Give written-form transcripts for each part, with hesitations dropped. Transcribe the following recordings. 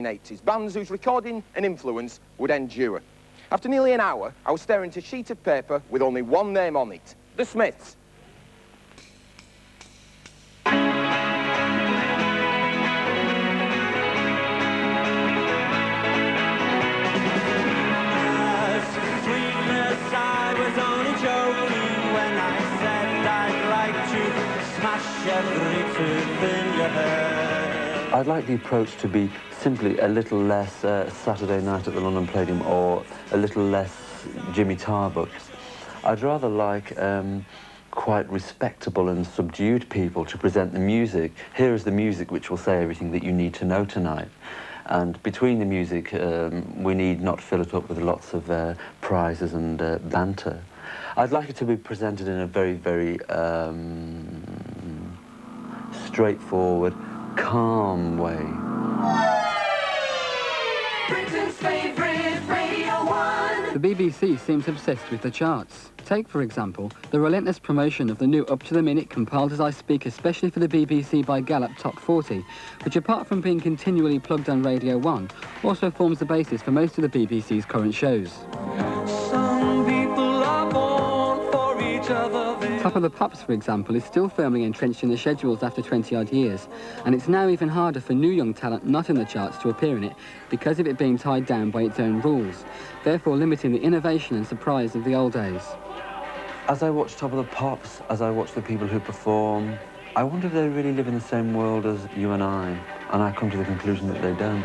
1980s, bands whose recording and influence would endure. After nearly an hour, I was staring at a sheet of paper with only one name on it: The Smiths. I'd like the approach to be simply a little less Saturday Night at the London Palladium or a little less Jimmy Tarbuck. I'd rather like quite respectable and subdued people to present the music. Here is the music which will say everything that you need to know tonight. And between the music, we need not fill it up with lots of prizes and banter. I'd like it to be presented in a very, very straightforward, calm way. Britain's favourite Radio 1. The BBC seems obsessed with the charts. Take, for example, the relentless promotion of the new up-to-the-minute compiled as I speak especially for the BBC by Gallup Top 40, which apart from being continually plugged on Radio 1, also forms the basis for most of the BBC's current shows. Some people are born for each other. Top of the Pops, for example, is still firmly entrenched in the schedules after 20-odd years, and it's now even harder for new young talent not in the charts to appear in it because of it being tied down by its own rules, therefore limiting the innovation and surprise of the old days. As I watch Top of the Pops, as I watch the people who perform, I wonder if they really live in the same world as you and I come to the conclusion that they don't.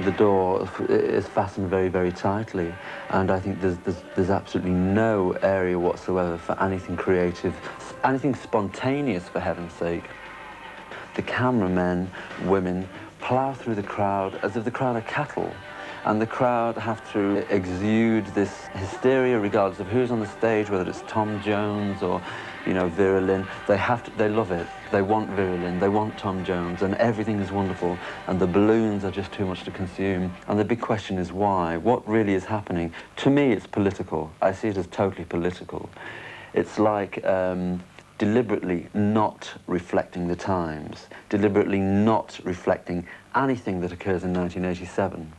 The door is fastened very, very tightly, and I think there's absolutely no area whatsoever for anything creative, anything spontaneous, for heaven's sake. The cameramen, women, plough through the crowd as if the crowd are cattle, and the crowd have to exude this hysteria regardless of who's on the stage, whether it's Tom Jones or, you know, Vera Lynn. They love it. They want Vera Lynn, they want Tom Jones, and everything is wonderful, and the balloons are just too much to consume. And the big question is why? What really is happening? To me, it's political. I see it as totally political. It's like deliberately not reflecting the times, deliberately not reflecting anything that occurs in 1987.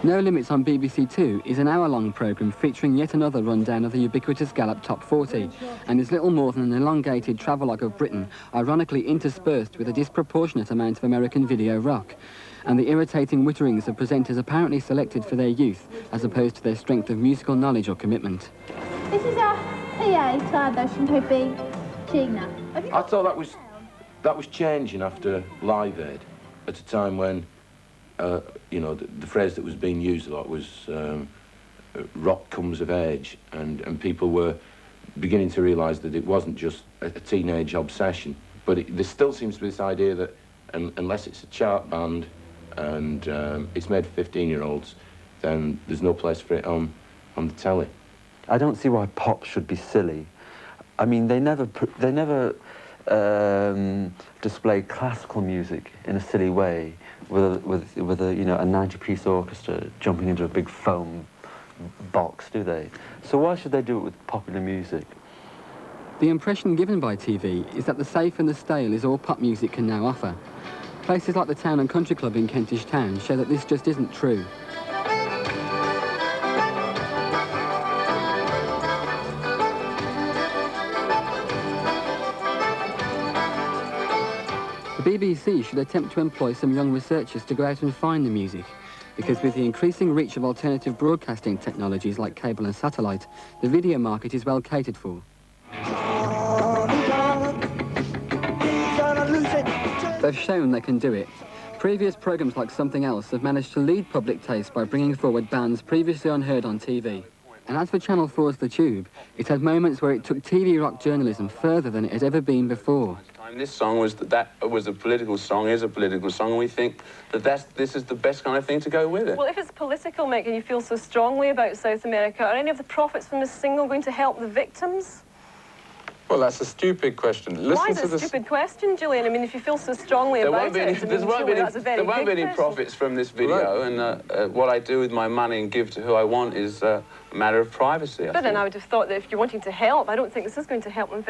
No Limits on BBC Two is an hour-long programme featuring yet another rundown of the ubiquitous Gallup Top 40, and is little more than an elongated travelogue of Britain, ironically interspersed with a disproportionate amount of American video rock, and the irritating witterings of presenters apparently selected for their youth, as opposed to their strength of musical knowledge or commitment. This is our PA, Sardosh, and Hoopy, Gina. I thought that was changing after Live Aid, at a time when you know, the phrase that was being used a lot was rock comes of age, and people were beginning to realise that it wasn't just a teenage obsession. But there still seems to be this idea that unless it's a chart band and it's made for 15-year-olds, then there's no place for it on the telly. I don't see why pop should be silly. I mean, they never display classical music in a silly way with a you know, a 90-piece orchestra jumping into a big foam box, do they? So why should they do it with popular music? The impression given by TV is that the safe and the stale is all pop music can now offer. Places like the Town and Country Club in Kentish Town show that this just isn't true. The BBC should attempt to employ some young researchers to go out and find the music, because with the increasing reach of alternative broadcasting technologies like cable and satellite, the video market is well catered for. They've shown they can do it. Previous programmes like Something Else have managed to lead public taste by bringing forward bands previously unheard on TV. And as for Channel 4's The Tube, it had moments where it took TV rock journalism further than it had ever been before. This song was that was a political song, is a political song, and we think that this is the best kind of thing to go with it. Well, if it's political, Mick, and you feel so strongly about South America, are any of the profits from this single going to help the victims? Well, that's a stupid question. Why is it a stupid question, Gillian? I mean, if you feel so strongly about it, there won't be any profits from this video, and what I do with my money and give to who I want is a matter of privacy. But then I would have thought that if you're wanting to help, I don't think this is going to help them.